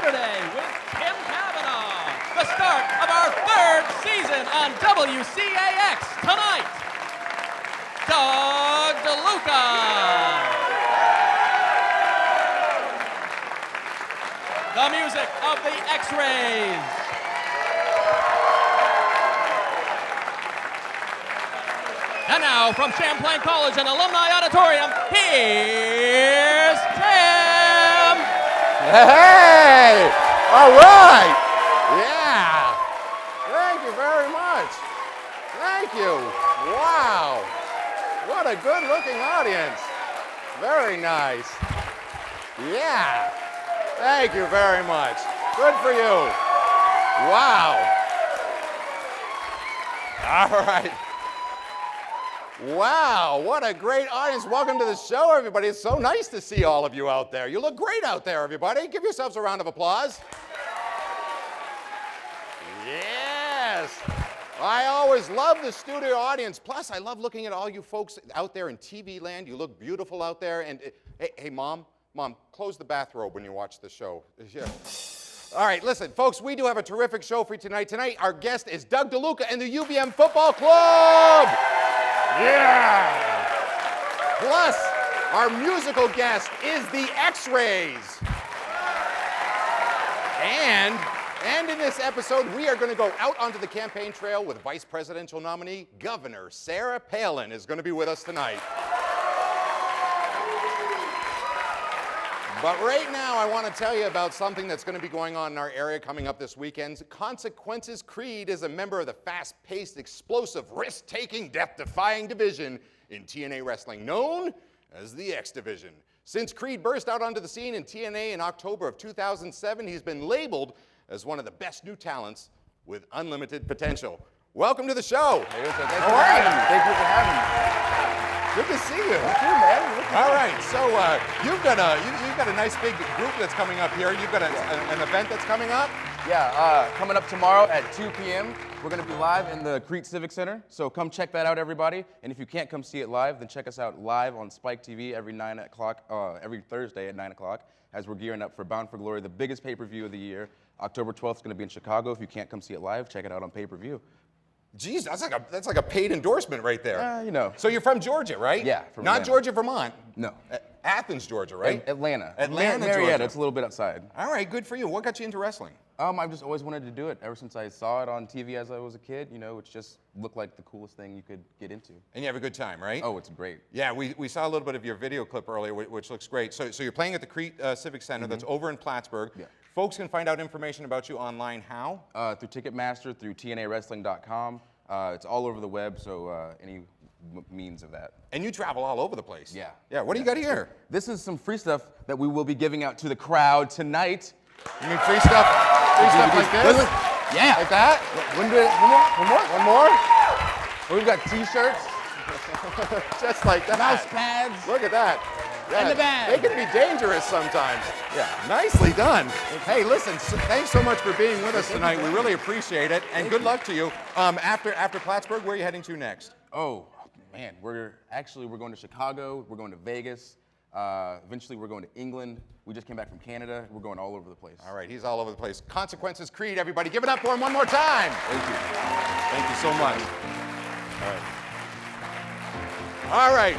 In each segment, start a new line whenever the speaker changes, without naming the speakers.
Saturday with Tim Kavanagh. The start of our third season on WCAX tonight. DeLuca. The music of the X-Rays. And now, from Champlain College and Alumni Auditorium, here's Tim!
Hey! All right! Yeah! Thank you very much. Thank you. Wow! What a good-looking audience. Very nice. Yeah! Thank you very much. Good for you. Wow! All right. Wow, what a great audience. Welcome to the show, everybody. It's so nice to see all of you out there. You look great out there, everybody. Give yourselves a round of applause. Yes. I always love the studio audience. Plus, I love looking at all you folks out there in TV land. You look beautiful out there. And hey, Mom, close the bathrobe when you watch the show. Yeah. All right, listen, folks, we do have a terrific show for you tonight. Tonight, our guest is Doug DeLuca and the UVM Football Club. Yeah! Plus, our musical guest is the X-Rays. And in this episode, we are going to go out onto the campaign trail with Vice Presidential nominee, Governor Sarah Palin is going to be with us tonight. But right now, I want to tell you about something that's going to be going on in our area coming up this weekend. Consequences Creed is a member of the fast-paced, explosive, risk-taking, death-defying division in TNA wrestling, known as the X Division. Since Creed burst out onto the scene in TNA in October of 2007, he's been labeled as one of the best new talents with unlimited potential. Welcome to the show.
Hey, How are you? Thank you for having me.
Good to see you.
You too, man.
All right, so you've got a nice big group that's coming up here. You've got an event that's coming up?
Yeah, coming up tomorrow at 2 p.m. We're going to be live in the Crete Civic Center, so come check that out, everybody. And if you can't come see it live, then check us out live on Spike TV every Thursday at 9 o'clock as we're gearing up for Bound for Glory, the biggest pay-per-view of the year. October 12th is going to be in Chicago. If you can't come see it live, check it out on pay-per-view.
Geez, that's like a paid endorsement right there.
You know.
So you're from Georgia, right?
Yeah, from
Not
Atlanta.
Georgia, Vermont.
No.
Athens, Georgia, right?
Atlanta.
Marietta,
Marietta, it's a little bit outside.
All right, good for you. What got you into wrestling?
I've just always wanted to do it ever since I saw it on TV as I was a kid. You know, it just looked like the coolest thing you could get into.
And you have a good time, right?
Oh, it's great.
Yeah, we saw a little bit of your video clip earlier, which looks great. So you're playing at the Crete Civic Center. That's over in Plattsburgh.
Yeah.
Folks can find out information about you online how?
Through Ticketmaster, through TNAWrestling.com. It's all over the web, so any means of that.
And you travel all over the place.
Yeah.
Yeah, what do you got here?
This is some free stuff that we will be giving out to the crowd tonight.
You mean free stuff? Free stuff like this?
Yeah.
Like that?
One more? We've got t-shirts.
Just like that.
Mouse pads.
Look at that. Yeah,
And the bag.
They can be dangerous sometimes.
Yeah.
Nicely done. Hey, listen, thanks so much for being with us tonight. We really appreciate it, and good luck to you. After Plattsburgh, where are you heading to next?
Oh, man, we're going to Chicago, we're going to Vegas, eventually we're going to England. We just came back from Canada. We're going all over the place.
All right, he's all over the place. Consequences Creed, everybody. Give it up for him one more time.
Thank you.
Thank you so much. All right.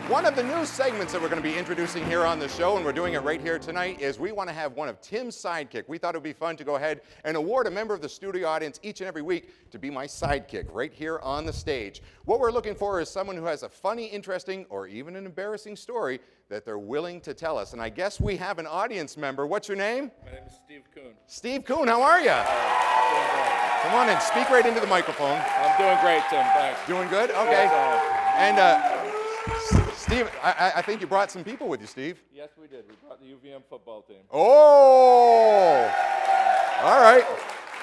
One of the new segments that we're going to be introducing here on the show, and we're doing it right here tonight, is we want to have one of Tim's sidekick. We thought it would be fun to go ahead and award a member of the studio audience each and every week to be my sidekick right here on the stage. What we're looking for is someone who has a funny, interesting, or even an embarrassing story that they're willing to tell us. And I guess we have an audience member. What's your name?
My name is Steve Kuhn.
Steve Kuhn, how are you?
Doing great.
Come on in, speak right into the microphone.
I'm doing great, Tim. Thanks.
Doing good? Okay.
Yes,
And Steve, I think you brought some people with you, Steve.
yes, we did. We brought the UVM football team.
Oh! All right.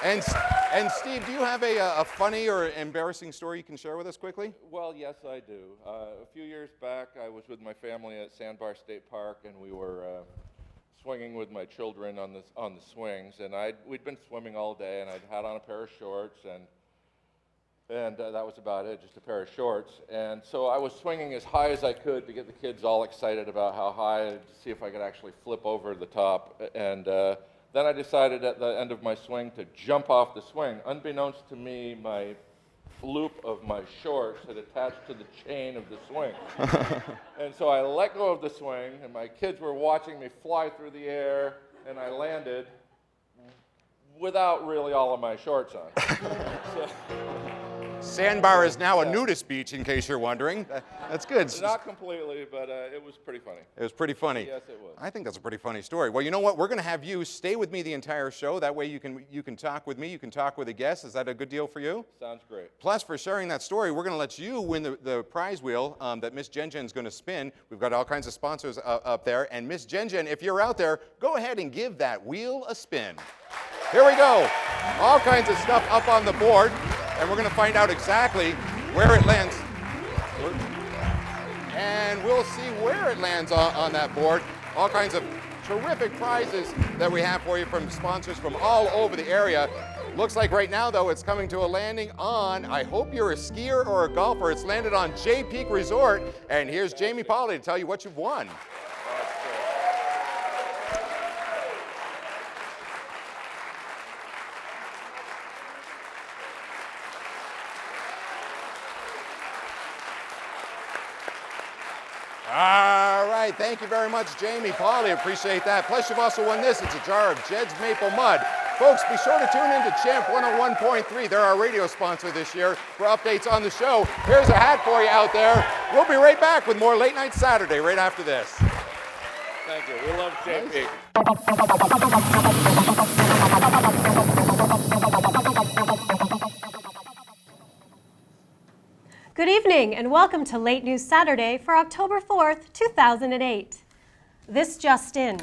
And Steve, do you have a funny or embarrassing story you can share with us quickly?
Well, yes, I do. A few years back, I was with my family at Sandbar State Park, and we were swinging with my children on the swings. And we'd been swimming all day, and I'd had on a pair of shorts, and that was about it, just a pair of shorts. And so I was swinging as high as I could to get the kids all excited about how high, to see if I could actually flip over the top. And Then I decided at the end of my swing to jump off the swing. Unbeknownst to me, my loop of my shorts had attached to the chain of the swing. And so I let go of the swing, and my kids were watching me fly through the air, and I landed without really all of my shorts on. So,
Sandbar is now a nudist beach, in case you're wondering. That's good.
not completely, but it was pretty funny.
It was pretty funny.
Yes, it was.
I think that's a pretty funny story. Well, you know what? We're going to have you stay with me the entire show. That way you can talk with me. You can talk with a guest. Is that a good deal for you?
Sounds great.
Plus, for sharing that story, we're going to let you win the prize wheel that Miss Jen Jen's going to spin. We've got all kinds of sponsors up there. And Miss Jen Jen, if you're out there, go ahead and give that wheel a spin. Here we go. All kinds of stuff up on the board. And we're going to find out exactly where it lands. And we'll see where it lands on that board. All kinds of terrific prizes that we have for you from sponsors from all over the area. Looks like right now, though, it's coming to a landing on, I hope you're a skier or a golfer. It's landed on Jay Peak Resort. And here's Jamie Polly to tell you what you've won. All right, thank you very much, Jamie Polly. Appreciate that. Plus, you've also won this. It's a jar of Jed's Maple Mud. Folks, be sure to tune in to Champ 101.3. They're our radio sponsor this year for updates on the show. Here's a hat for you out there. We'll be right back with more Late Night Saturday right after this.
Thank you. We love JP.
Good evening and welcome to Late News Saturday for October 4th, 2008. This just in.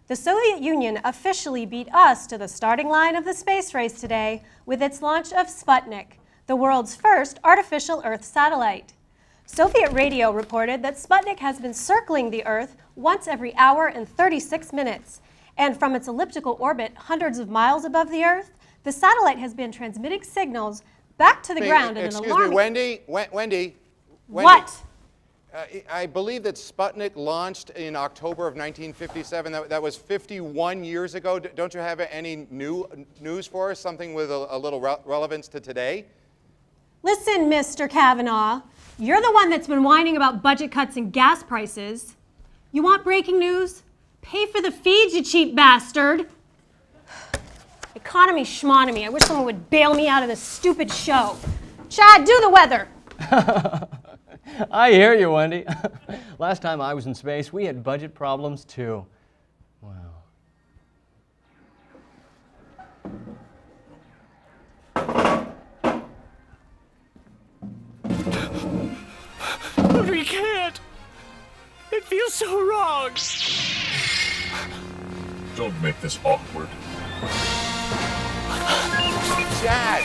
The Soviet Union officially beat us to the starting line of the space race today with its launch of Sputnik, the world's first artificial Earth satellite. Soviet radio reported that Sputnik has been circling the Earth once every hour and 36 minutes, and from its elliptical orbit hundreds of miles above the Earth, the satellite has been transmitting signals back to the ground in an alarming...
Excuse me, Wendy.
What?
I believe that Sputnik launched in October of 1957. That was 51 years ago. Don't you have any news for us? Something with a little relevance to today?
Listen, Mr. Kavanagh, you're the one that's been whining about budget cuts and gas prices. You want breaking news? Pay for the feed, you cheap bastard. Economy schmonomy. I wish someone would bail me out of this stupid show. Chad, do the weather.
I hear you, Wendy. Last time I was in space, we had budget problems too. Wow.
But we can't. It feels so wrong.
Don't make this awkward.
Chad,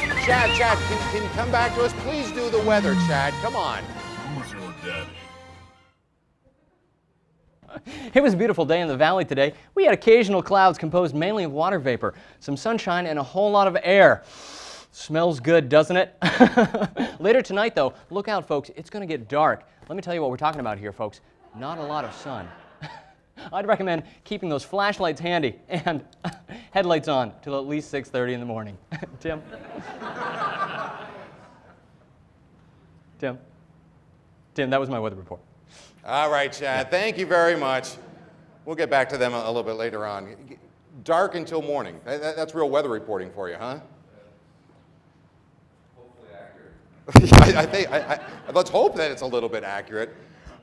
can you come back to us? Please do the weather, Chad. Come on.
Who's your daddy?
It was a beautiful day in the valley today. We had occasional clouds composed mainly of water vapor, some sunshine, and a whole lot of air. Smells good, doesn't it? Later tonight, though, look out, folks. It's going to get dark. Let me tell you what we're talking about here, folks. Not a lot of sun. I'd recommend keeping those flashlights handy and headlights on till at least 6:30 in the morning. Tim? Tim, that was my weather report.
All right, Chad. Thank you very much. We'll get back to them a little bit later on. Dark until morning. That's real weather reporting for you, huh?
Hopefully accurate.
Let's hope that it's a little bit accurate.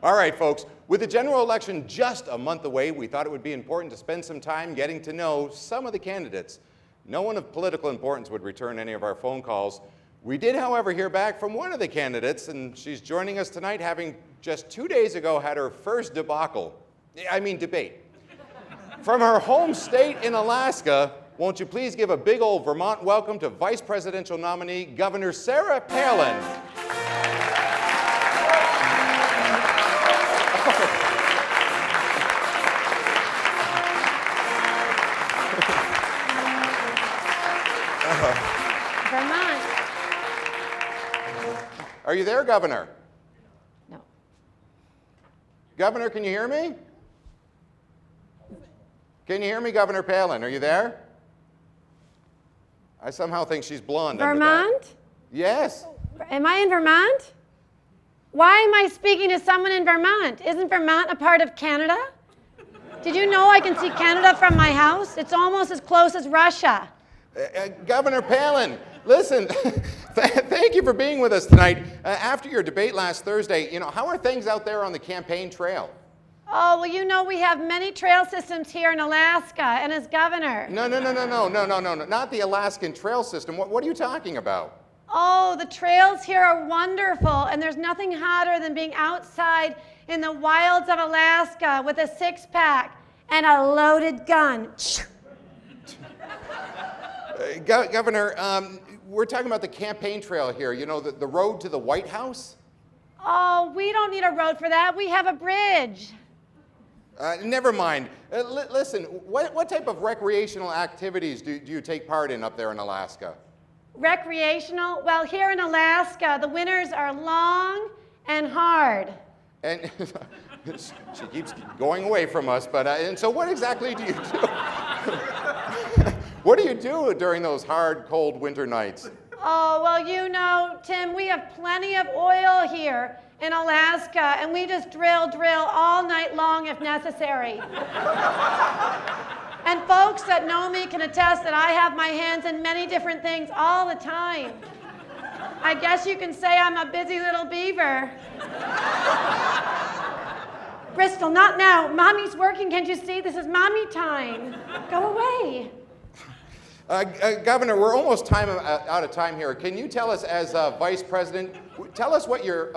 All right, folks, with the general election just a month away, we thought it would be important to spend some time getting to know some of the candidates. No one of political importance would return any of our phone calls. We did, however, hear back from one of the candidates, and she's joining us tonight having just 2 days ago had her first debate. From her home state in Alaska, won't you please give a big old Vermont welcome to Vice Presidential nominee Governor Sarah Palin.
Vermont.
Are you there, Governor?
No.
Governor, can you hear me? Can you hear me, Governor Palin? Are you there? I somehow think she's blonde. under that.
Vermont?
Yes.
Am I in Vermont? Why am I speaking to someone in Vermont? Isn't Vermont a part of Canada? Did you know I can see Canada from my house? It's almost as close as Russia.
Governor Palin, listen, thank you for being with us tonight. After your debate last Thursday, how are things out there on the campaign trail?
Oh, well, you know we have many trail systems here in Alaska, and as governor.
No, not the Alaskan trail system. What are you talking about?
Oh, the trails here are wonderful, and there's nothing hotter than being outside in the wilds of Alaska with a six-pack and a loaded gun.
Governor, we're talking about the campaign trail here, the road to the White House?
Oh, we don't need a road for that. We have a bridge.
Never mind. Listen, what type of recreational activities do you take part in up there in Alaska?
Recreational? Well, here in Alaska, the winters are long and hard.
And she keeps going away from us, but and so what exactly do you do? What do you do during those hard, cold winter nights?
Oh, well, Tim, we have plenty of oil here in Alaska, and we just drill all night long if necessary. And folks that know me can attest that I have my hands in many different things all the time. I guess you can say I'm a busy little beaver. Bristol, not now. Mommy's working, can't you see? This is mommy time. Go away.
Governor, we're almost out of time here. Can you tell us, as Vice President, tell us what your,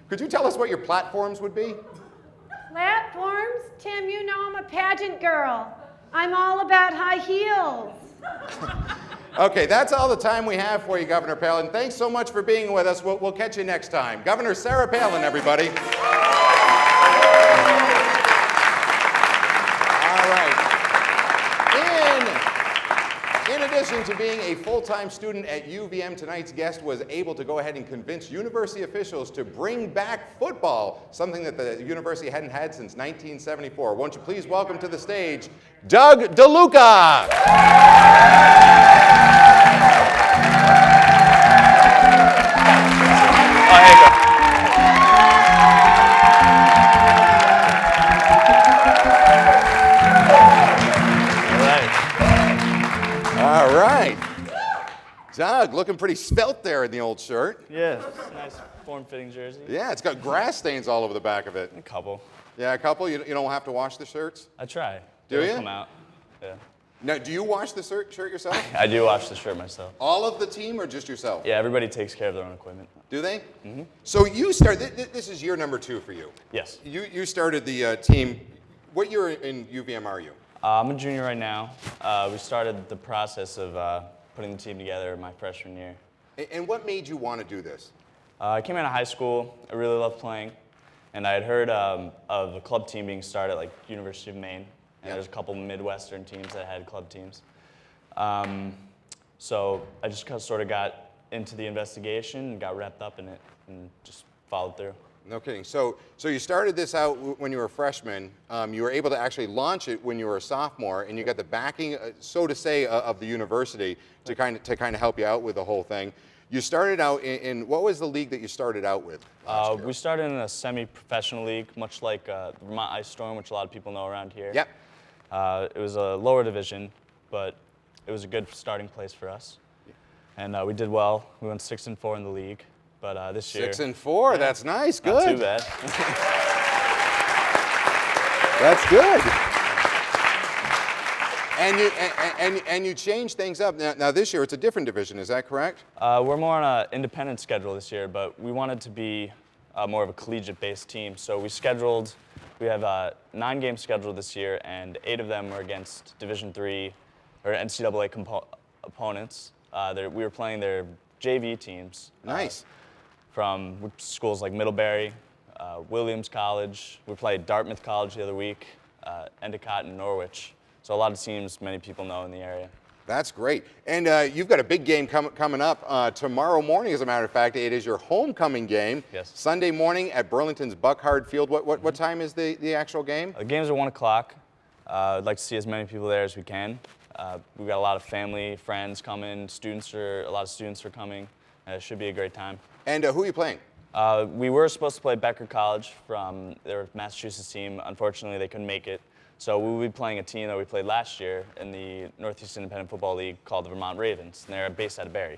could you tell us what your platforms would be?
Platforms? Tim, you know I'm a pageant girl. I'm all about high heels.
Okay, that's all the time we have for you, Governor Palin. Thanks so much for being with us. We'll catch you next time. Governor Sarah Palin, everybody. All right. In addition to being a full-time student at UVM, tonight's guest was able to go ahead and convince university officials to bring back football, something that the university hadn't had since 1974. Won't you please welcome to the stage, Doug DeLuca. All right. Doug, looking pretty svelte there in the old shirt.
Yeah, it's a nice form-fitting jersey.
Yeah, it's got grass stains all over the back of it.
A couple.
Yeah, a couple? You don't have to wash the shirts?
I try.
Do you?
Come out. Yeah.
Now, do you wash the shirt yourself?
I do wash the shirt myself.
All of the team or just yourself?
Yeah, everybody takes care of their own equipment.
Do they? Mm-hmm. So you started, this is year number 2 for you.
Yes.
You started the team. What year in UVM are you?
I'm a junior right now. We started the process of putting the team together my freshman year.
And what made you want to do this?
I came out of high school. I really loved playing. And I had heard of a club team being started at University of Maine. And there's a couple Midwestern teams that had club teams. So I just sort of got into the investigation and got wrapped up in it and just followed through.
No kidding. So you started this out when you were a freshman. You were able to actually launch it when you were a sophomore, and you got the backing, so to say, of the university to kind of help you out with the whole thing. You started out in what was the league that you started out with?
We started in a semi-professional league, much like the Vermont Ice Storm, which a lot of people know around here.
Yep.
It was a lower division, but it was a good starting place for us. And we did well. We went 6-4 in the league. But this year
6-4, yeah, that's nice. Good.
Not too bad.
That's good. And you changed things up. Now this year it's a different division. Is that correct?
We're more on an independent schedule this year, but we wanted to be more of a collegiate-based team. So we have a 9-game schedule this year, and 8 of them were against Division III or NCAA opponents. We were playing their JV teams.
Nice.
From schools like Middlebury, Williams College. We played Dartmouth College the other week, Endicott and Norwich. So a lot of teams many people know in the area.
That's great. And you've got a big game coming up tomorrow morning, as a matter of fact. It is your homecoming game.
Yes.
Sunday morning at Burlington's Buckhard Field. What time is the actual game?
The games are 1 o'clock. I'd like to see as many people there as we can. We've got a lot of family, friends coming, a lot of students are coming. It should be a great time.
And who are you playing?
We were supposed to play Becker College from their Massachusetts team. Unfortunately, they couldn't make it. So we will be playing a team that we played last year in the Northeast Independent Football League called the Vermont Ravens, and they're based out of Barrie.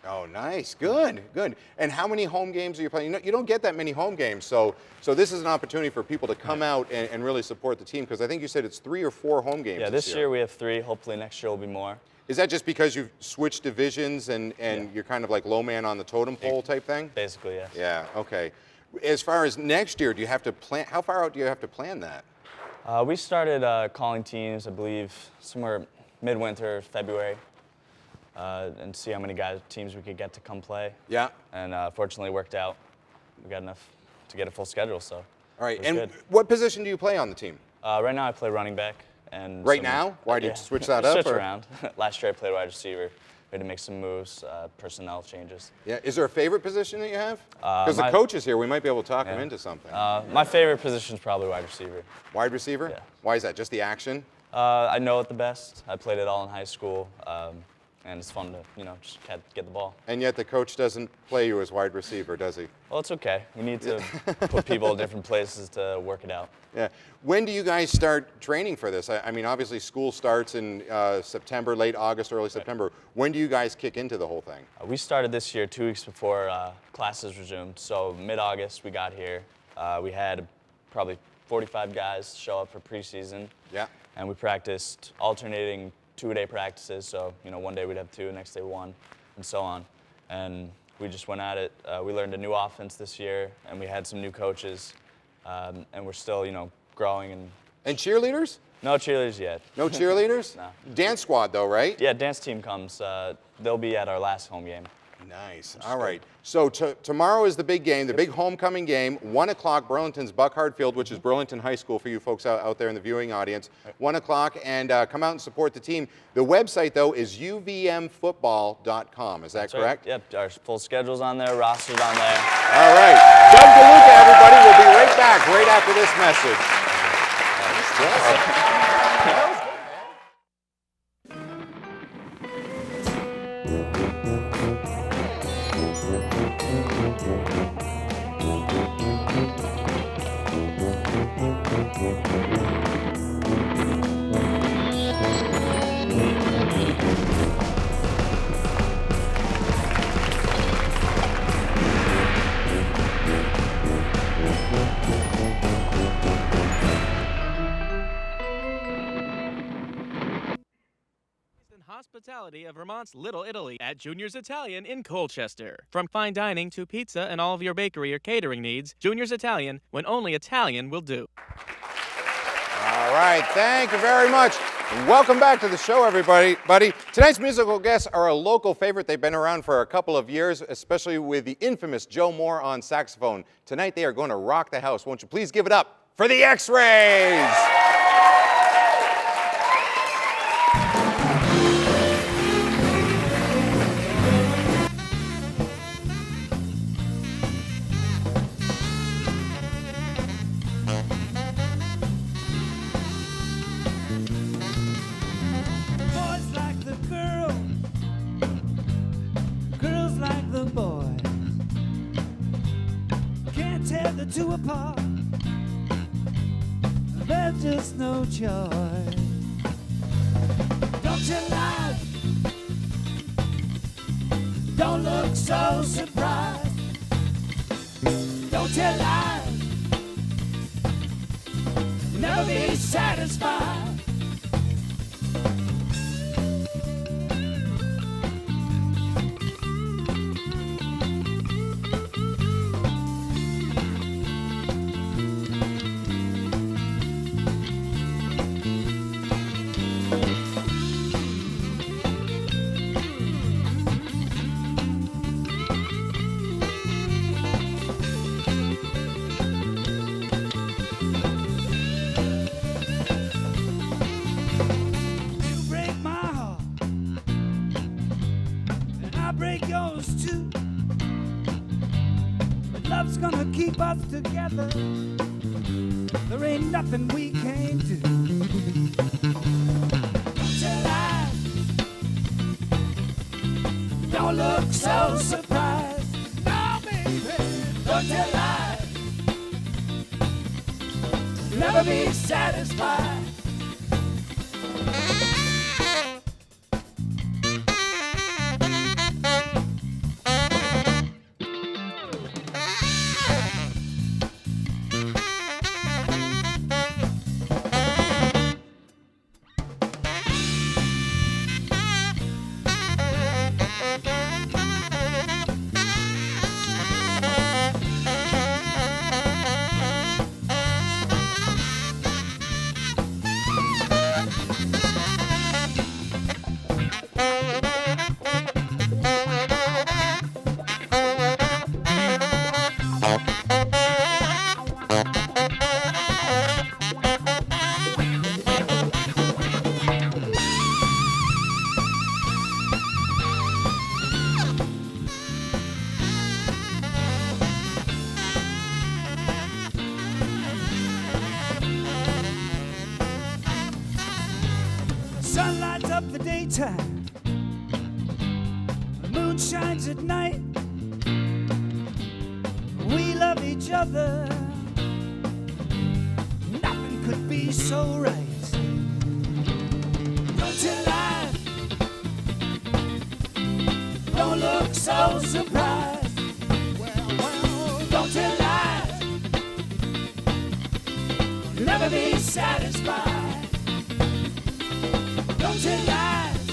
Oh, nice. Good, good. And how many home games are you playing? You don't get that many home games, so this is an opportunity for people to come out and really support the team, because I think you said it's 3 or 4 home games
Yeah, this year we have 3. Hopefully next year will be more.
Is that just because you've switched divisions and you're kind of like low man on the totem pole type thing?
Basically, yes.
Yeah, okay. As far as next year, do you have to plan, how far out do you have to plan that?
We started calling teams, I believe, somewhere midwinter, February, and see how many teams we could get to come play.
Yeah.
And fortunately it worked out. We got enough to get a full schedule, so.
All right,
it was
and
good.
what position do you play on the team?
Right now I play running back. And
Right now? Why did you switch that up?
Switch
or?
around. Last year I played wide receiver. We had to make some moves, personnel changes.
Yeah, is there a favorite position that you have? Because the coach is here, we might be able to talk him into something.
My favorite position is probably wide receiver.
Wide receiver?
Yeah.
Why is that, just the action?
I know it the best. I played it all in high school, and it's fun to, just get the ball.
And yet the coach doesn't play you as wide receiver, does he?
Well, it's okay. We need to put people in different places to work it out.
Yeah. When do you guys start training for this? I mean, obviously school starts in September, late August, early September. When do you guys kick into the whole thing?
We started this year 2 weeks before classes resumed. So mid-August we got here. We had probably 45 guys show up for preseason.
Yeah.
And we practiced alternating 2-a-day practices. So, one day we'd have 2, next day 1, and so on. And we just went at it. We learned a new offense this year, and we had some new coaches. And we're still, growing.
And cheerleaders?
No cheerleaders yet.
No cheerleaders?
No.
Dance squad though, right?
Yeah, dance team comes. They'll be at our last home game.
Nice. All right. So tomorrow is the big game, the big homecoming game, 1 o'clock, Burlington's Buckhart Field, which is Burlington High School for you folks out there in the viewing audience. 1 o'clock, and come out and support the team. The website, though, is uvmfootball.com. Is that correct?
Right. Yep, our full schedule's on there, roster's on there.
All right. Doug DeLuca, everybody. We'll be right back right after this message.
Hospitality of Vermont's Little Italy at Junior's Italian in Colchester. From fine dining to pizza and all of your bakery or catering needs, Junior's Italian, when only Italian will do.
All right, thank you very much. Welcome back to the show, everybody. Tonight's musical guests are a local favorite. They've been around for a couple of years, especially with the infamous Joe Moore on saxophone. Tonight they are going to rock the house. Won't you please give it up for the X-Rays?
Two apart, there's just no choice. Don't you lie, don't look so surprised. Don't tell lies, never be satisfied. Love's gonna keep us together. There ain't nothing we can't do. Tell lies. Don't look so surprised. No, baby. Don't tell lies. Never be satisfied. Sun lights up the daytime, the moon shines at night. We love each other, nothing could be so right. Don't tell lies, don't look so surprised. Don't tell lies, never be satisfied. Don't tell lies,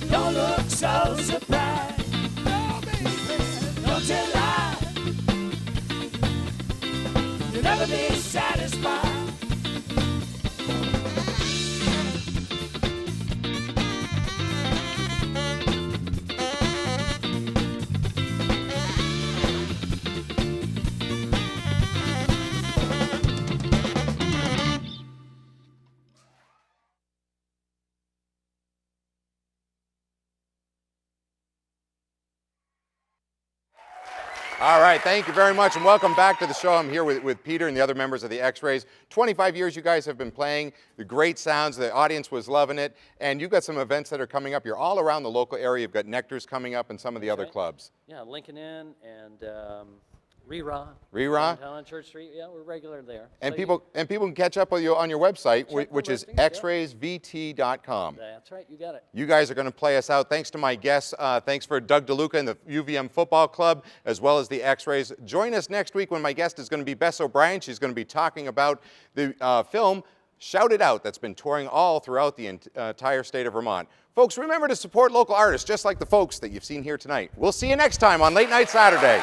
don't look so surprised. No, baby. Don't tell lies, you'll never be satisfied.
All right, thank you very much, and welcome back to the show. I'm here with Peter and the other members of the X-Rays. 25 years you guys have been playing, the great sounds, the audience was loving it, and you've got some events that are coming up. You're all around the local area. You've got Nectar's coming up and some of the other clubs.
Yeah, Lincoln Inn and Rerah.
Rerah?
Down on Church Street, yeah, we're regular there.
And
So
people can catch up with you on your website,
Check the
which is
listings, yeah.
xraysvt.com.
That's right, you got it.
You guys are going to play us out. Thanks to my guests. Thanks for Doug DeLuca and the UVM Football Club, as well as the X-Rays. Join us next week when my guest is going to be Bess O'Brien. She's going to be talking about the film Shout It Out that's been touring all throughout the entire state of Vermont. Folks, remember to support local artists just like the folks that you've seen here tonight. We'll see you next time on Late Night Saturday.